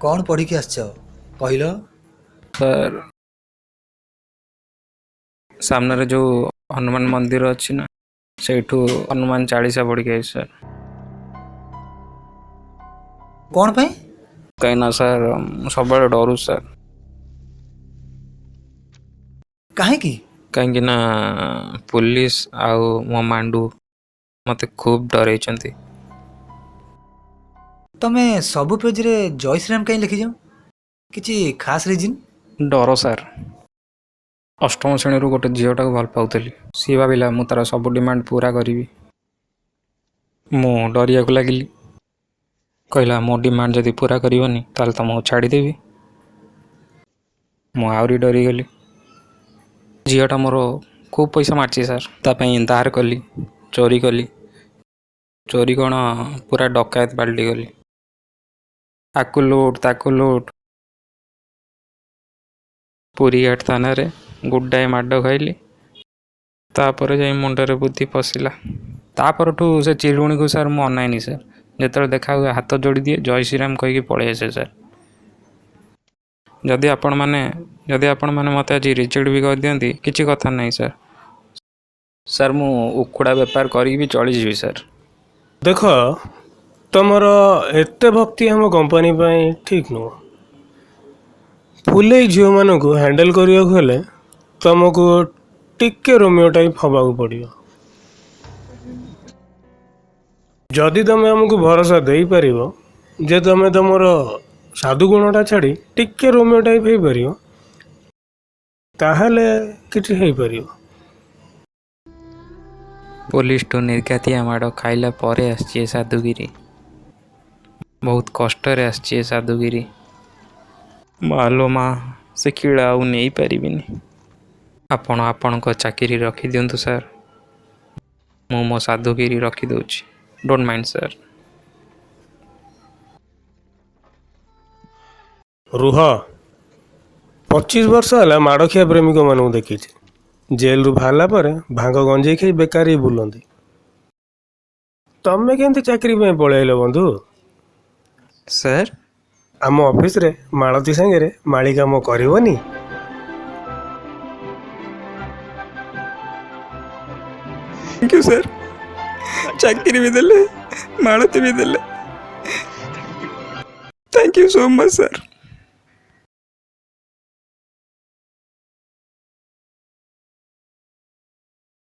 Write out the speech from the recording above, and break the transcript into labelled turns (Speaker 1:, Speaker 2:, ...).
Speaker 1: कौन पढ़ी के आसछ कहल?
Speaker 2: सर सामने जो हनुमान मंदिर अच्छी ना सेठू हनुमान चालीसा पढ़ के सर।
Speaker 1: कौन पे?
Speaker 2: कहीं सर सब डरू सर।
Speaker 1: कहीं
Speaker 2: कहीं ना पुलिस आउ मो मांडू मते खूब डरे।
Speaker 1: तमे सबु पेज रे जय श्री राम कहीं लिखी जाओ? किछि खास रीजन?
Speaker 2: डर सर। अष्टम श्रेणी गोटे झीटा को भल पाऊली सी भाविला मु तार सब डिमांड पूरा करी। मु डरिया को लगिली कहला मो डिमांड जदि पूरा करनी ताल तुमको छाड़देवी। मु आहरी डरीगली। झीटा मोर खूब पैसा मार्ची सर तापाई दार कली चोरी कली। चोरी कौन पूरा डकायत बाल्टी गली आकु लुट ताकु लुट पूरी घाट थाना रे गुड्डाए माड खाइली। तापर जाई मुंडरे बुद्धि पशिला। तापरठू से चिलुणी को सर मु अनाइनी सर जिते देखा हुए हाथ जोड़ी दिए जय श्रीराम कहीकि पलि आसे सर। जदि आपण मैंने मत आज रिजेक्ट भी कर दियंती किसी कथा नहीं सर। सर मु उखुड़ा बेपार करी भी चली जी सर।
Speaker 3: देख तुमर एते भक्ति हम कंपनी पाई ठीक नुह। फुले झील मान को हैंडल करने तुमको टिके रोमियो टाइप हवा पड़ो। जदि तुम आमको भरोसा दे पार जे तुम तुमर साधु गुणटा छाड़ी टिके रोमियो टाइप हो पार ताहले किछि हो पार।
Speaker 2: पुलिस टू निर्घातिया माड़ खाइला परे आसी साधुगिरी बहुत कष्ट आसी साधुगिरी। मालो माँ से कीड़ा आउ नहीं पारिबिनी। आपण आपणक चाकरी रखी दिंतु सर मु मो साधुगिरी रखी दउछि। Don't mind sir.
Speaker 3: रुह 25 वर्ष है माड़खिया प्रेमिक मानू देखी जेल रु बाहरला पर भांग गंजेई खाई बेकार ही बुलंदी। तमे केमती चाकरी में पलैल बंधु?
Speaker 2: सर
Speaker 3: आम ऑफिस रे मालती संगे माली काम करबनी?
Speaker 2: Thank you sir. चाकरी भी देले मालती भी देले। Thank you so much sir.